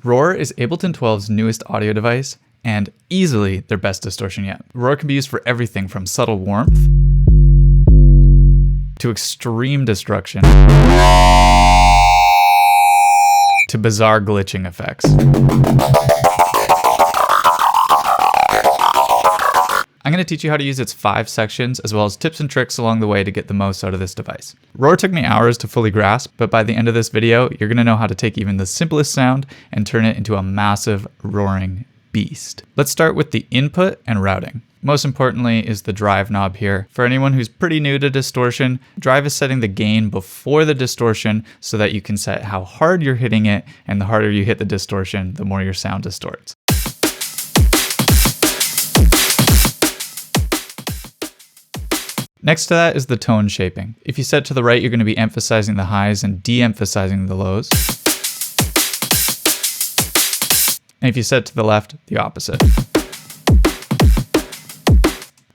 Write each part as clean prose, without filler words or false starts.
Roar is Ableton 12's newest audio device and easily their best distortion yet. Roar can be used for everything from subtle warmth to extreme destruction to bizarre glitching effects. I'm going to teach you how to use its 5 sections, as well as tips and tricks along the way to get the most out of this device. Roar took me hours to fully grasp, but by the end of this video, you're going to know how to take even the simplest sound and turn it into a massive roaring beast. Let's start with the input and routing. Most importantly is the drive knob here. For anyone who's pretty new to distortion, drive is setting the gain before the distortion so that you can set how hard you're hitting it, and the harder you hit the distortion, the more your sound distorts. Next to that is the tone shaping. If you set to the right, you're going to be emphasizing the highs and de-emphasizing the lows. And if you set to the left, the opposite.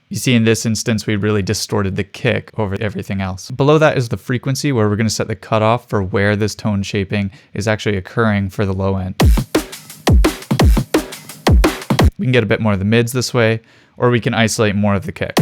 You see in this instance, we really distorted the kick over everything else. Below that is the frequency, where we're going to set the cutoff for where this tone shaping is actually occurring for the low end. We can get a bit more of the mids this way, or we can isolate more of the kick.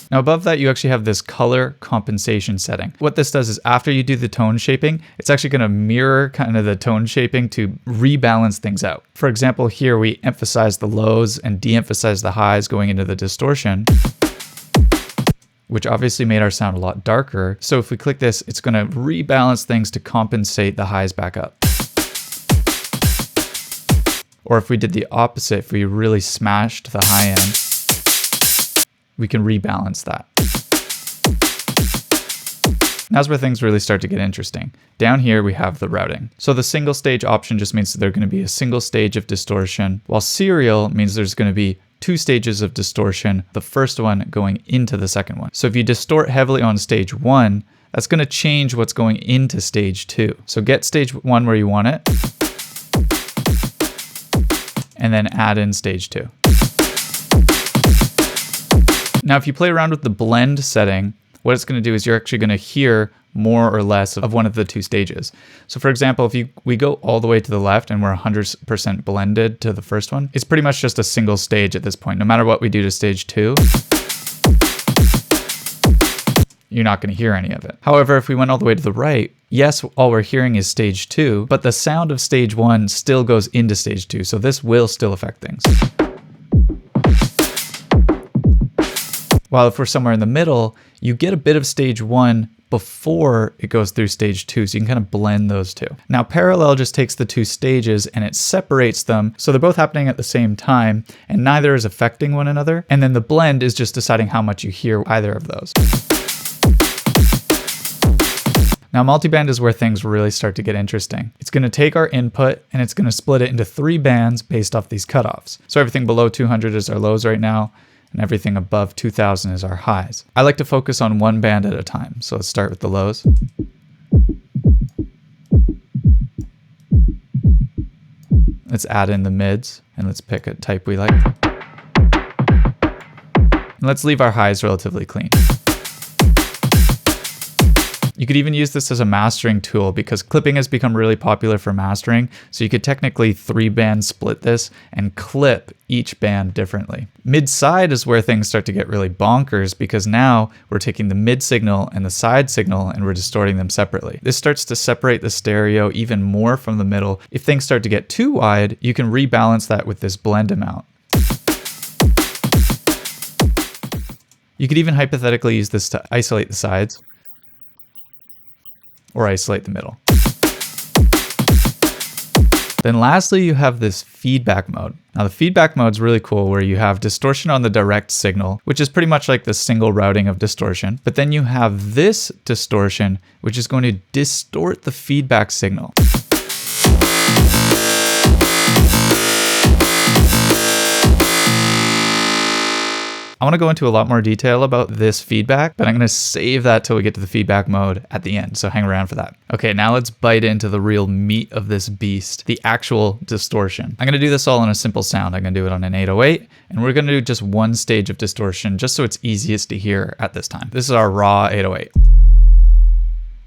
Now above that, you actually have this color compensation setting. What this does is after you do the tone shaping, it's actually going to mirror kind of the tone shaping to rebalance things out. For example, here we emphasize the lows and de-emphasize the highs going into the distortion, which obviously made our sound a lot darker. So if we click this, it's going to rebalance things to compensate the highs back up. Or if we did the opposite, if we really smashed the high end, we can rebalance that. Now's where things really start to get interesting. Down here we have the routing. So the single stage option just means that there's going to be a single stage of distortion, while serial means there's going to be 2 stages of distortion, the first one going into the second one. So if you distort heavily on stage 1, that's going to change what's going into stage 2. So get stage 1 where you want it, and then add in stage 2. Now, if you play around with the blend setting, what it's going to do is you're actually going to hear more or less of one of the 2 stages. So for example, if we go all the way to the left and we're 100% blended to the first one, it's pretty much just a single stage at this point. No matter what we do to stage 2, you're not going to hear any of it. However, if we went all the way to the right, yes, all we're hearing is stage 2, but the sound of stage 1 still goes into stage 2. So this will still affect things. While if we're somewhere in the middle, you get a bit of stage 1 before it goes through stage 2, so you can kind of blend those two. Now parallel just takes the 2 stages and it separates them, so they're both happening at the same time, and neither is affecting one another, and then the blend is just deciding how much you hear either of those. Now multiband is where things really start to get interesting. It's going to take our input and it's going to split it into 3 bands based off these cutoffs. So everything below 200 is our lows right now, and everything above 2000 is our highs. I like to focus on 1 band at a time. So let's start with the lows. Let's add in the mids, and let's pick a type we like. And let's leave our highs relatively clean. You could even use this as a mastering tool because clipping has become really popular for mastering. So you could technically 3-band split this and clip each band differently. Mid-side is where things start to get really bonkers because now we're taking the mid signal and the side signal and we're distorting them separately. This starts to separate the stereo even more from the middle. If things start to get too wide, you can rebalance that with this blend amount. You could even hypothetically use this to isolate the sides, or isolate the middle. Then lastly, you have this feedback mode. Now the feedback mode is really cool where you have distortion on the direct signal, which is pretty much like the single routing of distortion. But then you have this distortion, which is going to distort the feedback signal. I want to go into a lot more detail about this feedback, but I'm going to save that till we get to the feedback mode at the end, so hang around for that. Okay, now let's bite into the real meat of this beast, the actual distortion. I'm going to do this all on a simple sound. I'm going to do it on an 808, and we're going to do just 1 stage of distortion, just so it's easiest to hear at this time. This is our raw 808.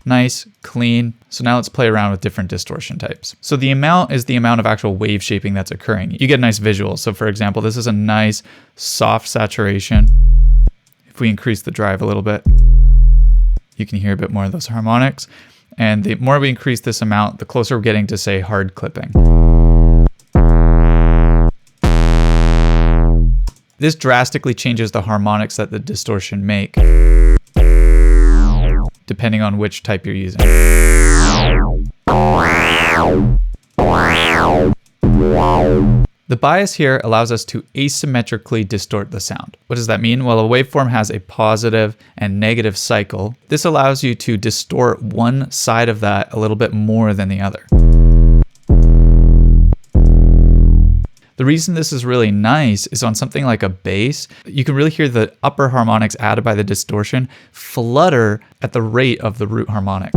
Nice, clean. So now let's play around with different distortion types. So the amount is the amount of actual wave shaping that's occurring. You get a nice visual. So for example, this is a nice soft saturation. If we increase the drive a little bit, you can hear a bit more of those harmonics. And the more we increase this amount, the closer we're getting to, say, hard clipping. This drastically changes the harmonics that the distortion make, depending on which type you're using. The bias here allows us to asymmetrically distort the sound. What does that mean? Well, a waveform has a positive and negative cycle. This allows you to distort one side of that a little bit more than the other. The reason this is really nice is on something like a bass, you can really hear the upper harmonics added by the distortion flutter at the rate of the root harmonic.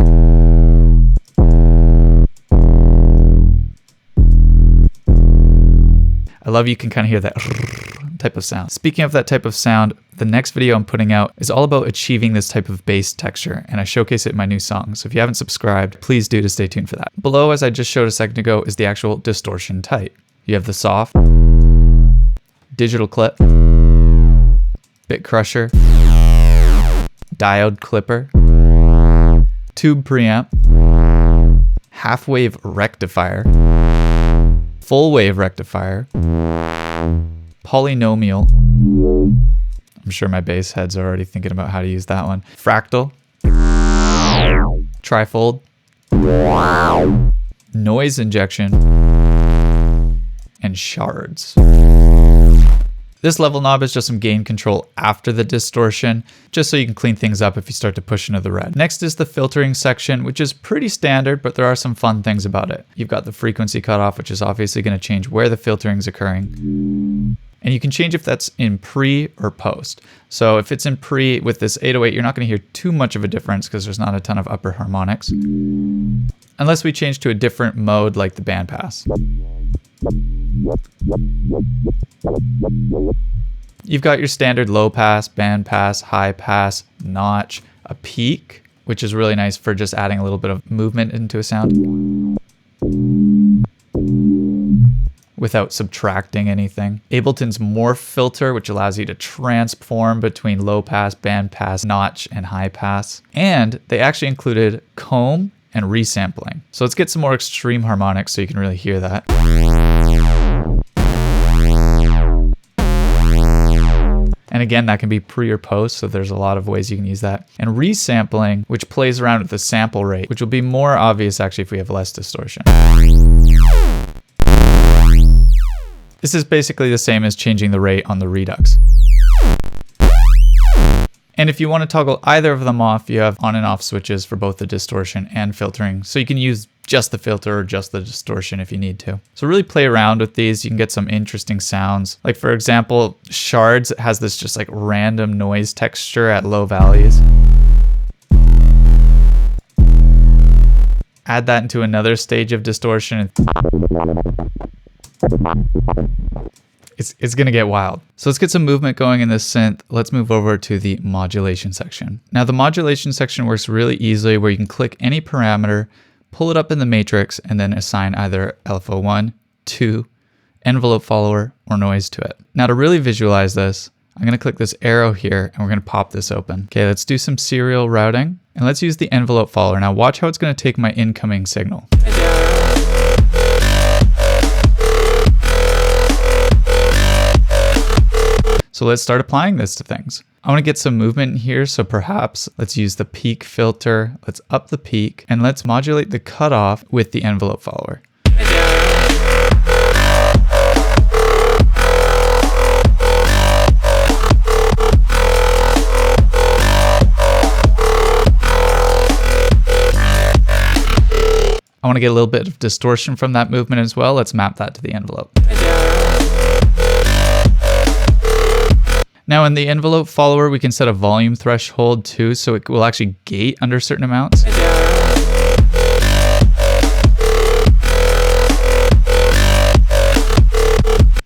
I love you can kind of hear that type of sound. Speaking of that type of sound, the next video I'm putting out is all about achieving this type of bass texture, and I showcase it in my new song. So if you haven't subscribed, please do to stay tuned for that. Below, as I just showed a second ago, is the actual distortion type. You have the soft, digital clip, bit crusher, diode clipper, tube preamp, half wave rectifier, full wave rectifier, polynomial. I'm sure my bass heads are already thinking about how to use that one. Fractal, trifold, noise injection, and shards. This level knob is just some gain control after the distortion, just so you can clean things up if you start to push into the red. Next is the filtering section, which is pretty standard, but there are some fun things about it. You've got the frequency cutoff, which is obviously going to change where the filtering is occurring. And you can change if that's in pre or post. So if it's in pre with this 808, you're not going to hear too much of a difference because there's not a ton of upper harmonics. Unless we change to a different mode like the bandpass. You've got your standard low pass, band pass, high pass, notch, a peak, which is really nice for just adding a little bit of movement into a sound without subtracting anything. Ableton's morph filter, which allows you to transform between low pass, band pass, notch, and high pass. And they actually included comb and resampling. So let's get some more extreme harmonics so you can really hear that. And again, that can be pre or post, so there's a lot of ways you can use that. And resampling, which plays around with the sample rate, which will be more obvious actually if we have less distortion. This is basically the same as changing the rate on the Redux. And if you want to toggle either of them off, you have on and off switches for both the distortion and filtering. So you can use just the filter or just the distortion if you need to. So really play around with these. You can get some interesting sounds. Like for example, shards has this just like random noise texture at low values. Add that into another stage of distortion. It's going to get wild. So let's get some movement going in this synth. Let's move over to the modulation section. Now the modulation section works really easily where you can click any parameter, pull it up in the matrix, and then assign either LFO1, 2, envelope follower, or noise to it. Now to really visualize this, I'm going to click this arrow here and we're going to pop this open. Okay, let's do some serial routing and let's use the envelope follower. Now watch how it's going to take my incoming signal. So let's start applying this to things. I want to get some movement in here, so perhaps let's use the peak filter. Let's up the peak and let's modulate the cutoff with the envelope follower. I want to get a little bit of distortion from that movement as well. Let's map that to the envelope. Now in the envelope follower, we can set a volume threshold too, so it will actually gate under certain amounts.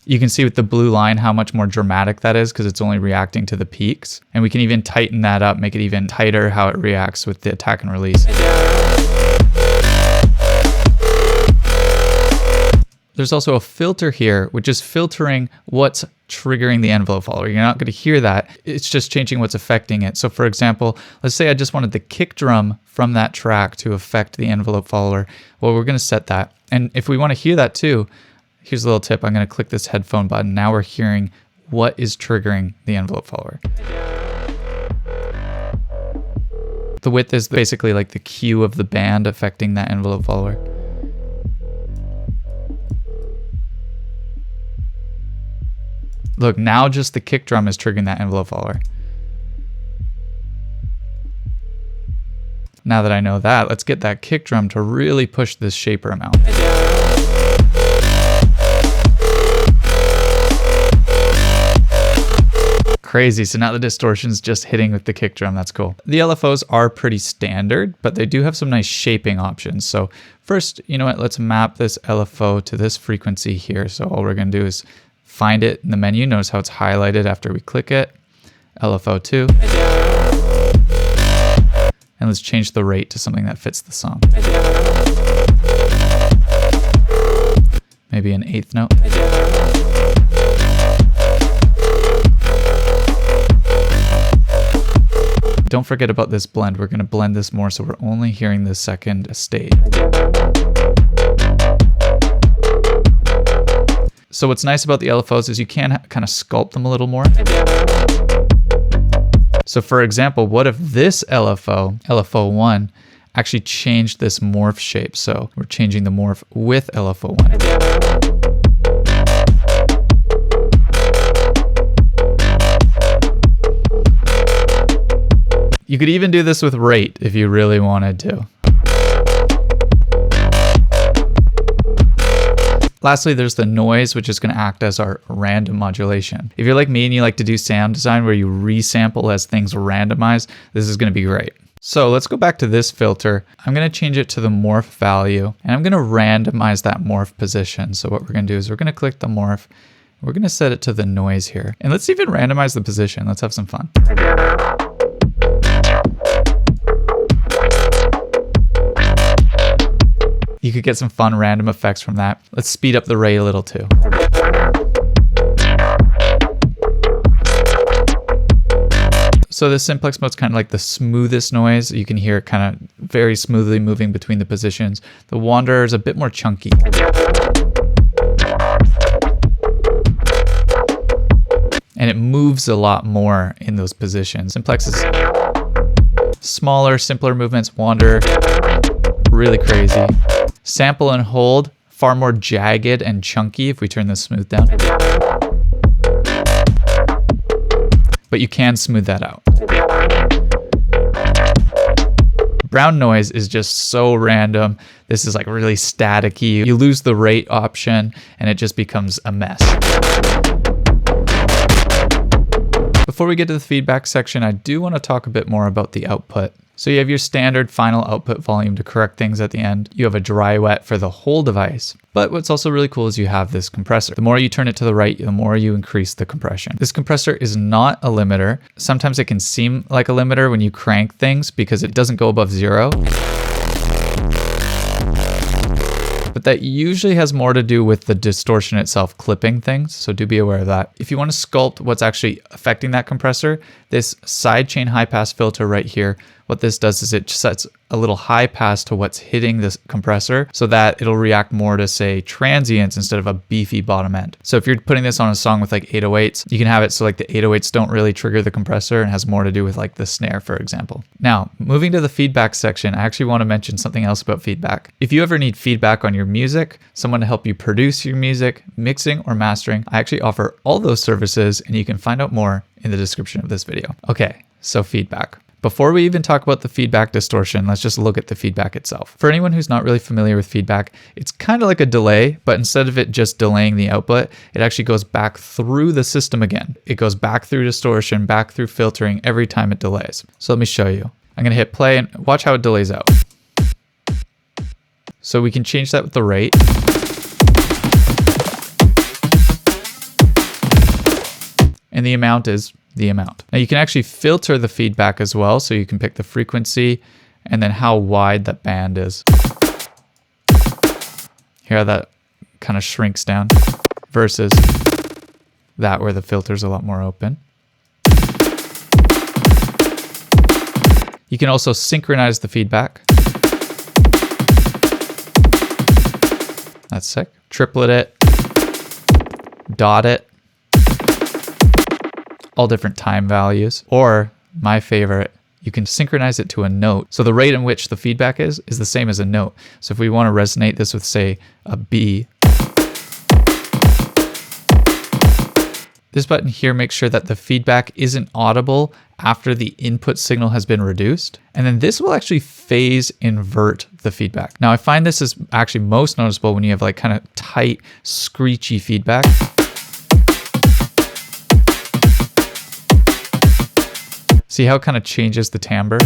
You can see with the blue line how much more dramatic that is because it's only reacting to the peaks. And we can even tighten that up, make it even tighter how it reacts with the attack and release. There's also a filter here, which is filtering what's triggering the envelope follower. You're not going to hear that. It's just changing what's affecting it. So for example, let's say I just wanted the kick drum from that track to affect the envelope follower. Well, we're going to set that. And if we want to hear that too, here's a little tip. I'm going to click this headphone button. Now we're hearing what is triggering the envelope follower. The width is basically like the cue of the band affecting that envelope follower. Look, now just the kick drum is triggering that envelope follower. Now that I know that, let's get that kick drum to really push this shaper amount. Crazy, so now the distortion's just hitting with the kick drum, that's cool. The LFOs are pretty standard, but they do have some nice shaping options. So first, you know what, let's map this LFO to this frequency here. So all we're gonna do is find it in the menu. Notice how it's highlighted after we click it. LFO 2. And let's change the rate to something that fits the song. Maybe an 8th note. Don't forget about this blend. We're going to blend this more so we're only hearing the second state. So what's nice about the LFOs is you can kind of sculpt them a little more. So for example, what if this LFO, LFO1, actually changed this morph shape? So we're changing the morph with LFO1. You could even do this with rate if you really wanted to. Lastly, there's the noise, which is going to act as our random modulation. If you're like me and you like to do sound design where you resample as things randomize, this is going to be great. So let's go back to this filter. I'm going to change it to the morph value, and I'm going to randomize that morph position. So what we're going to do is we're going to click the morph. We're going to set it to the noise here. And let's even randomize the position. Let's have some fun. You could get some fun random effects from that. Let's speed up the rate a little too. So the simplex mode's kind of like the smoothest noise. You can hear it kind of very smoothly moving between the positions. The wanderer is a bit more chunky. And it moves a lot more in those positions. Simplex is smaller, simpler movements. Wanderer, really crazy. Sample and hold, far more jagged and chunky if we turn the smooth down. But you can smooth that out. Brown noise is just so random. This is like really staticky. You lose the rate option and it just becomes a mess. Before we get to the feedback section, I do want to talk a bit more about the output. So you have your standard final output volume to correct things at the end. You have a dry wet for the whole device. But what's also really cool is you have this compressor. The more you turn it to the right, the more you increase the compression. This compressor is not a limiter. Sometimes it can seem like a limiter when you crank things because it doesn't go above 0. But that usually has more to do with the distortion itself clipping things, so do be aware of that. If you want to sculpt what's actually affecting that compressor, this sidechain high pass filter right here, what this does is it sets a little high pass to what's hitting this compressor so that it'll react more to, say, transients instead of a beefy bottom end. So if you're putting this on a song with like 808s, you can have it so like the 808s don't really trigger the compressor and has more to do with like the snare, for example. Now, moving to the feedback section, I actually want to mention something else about feedback. If you ever need feedback on your music, someone to help you produce your music, mixing or mastering, I actually offer all those services and you can find out more in the description of this video. Okay, so feedback. Before we even talk about the feedback distortion, let's just look at the feedback itself. For anyone who's not really familiar with feedback, it's kind of like a delay, but instead of it just delaying the output, it actually goes back through the system again. It goes back through distortion, back through filtering every time it delays. So let me show you. I'm going to hit play and watch how it delays out. So we can change that with the rate. and the amount is the amount. Now you can actually filter the feedback as well, so you can pick the frequency and then how wide that band is. Hear how that kind of shrinks down versus that where the filter's a lot more open. You can also synchronize the feedback. That's sick. Triplet it, dot it, all different time values, or my favorite, you can synchronize it to a note. So the rate in which the feedback is the same as a note. So if we want to resonate this with, say, a B, this button here makes sure that the feedback isn't audible after the input signal has been reduced. And then this will actually phase invert the feedback. Now I find this is actually most noticeable when you have like kind of tight, screechy feedback. See how it kind of changes the timbre?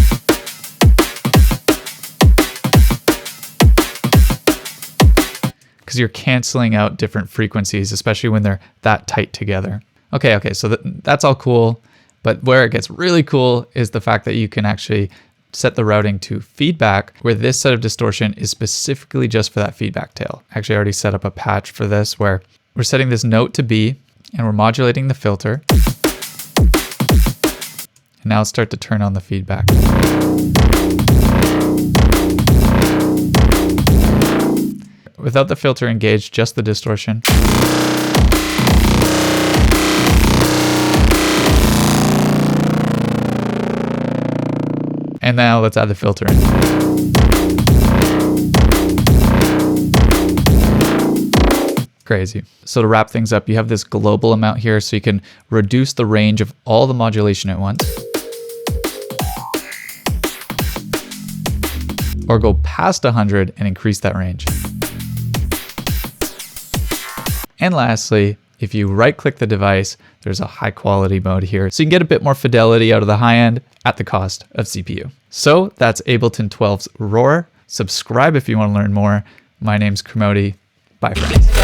Because you're canceling out different frequencies, especially when they're that tight together. Okay, so that's all cool, but where it gets really cool is the fact that you can actually set the routing to feedback, where this set of distortion is specifically just for that feedback tail. Actually, I already set up a patch for this where we're setting this note to B and we're modulating the filter. And now let's start to turn on the feedback. Without the filter engaged, just the distortion. And now let's add the filter in. Crazy. So to wrap things up, you have this global amount here, so you can reduce the range of all the modulation at once, or go past 100 and increase that range. And lastly, if you right-click the device, there's a high-quality mode here, so you can get a bit more fidelity out of the high end at the cost of CPU. So that's Ableton 12's Roar. Subscribe if you want to learn more. My name's Kermode. Bye, friends.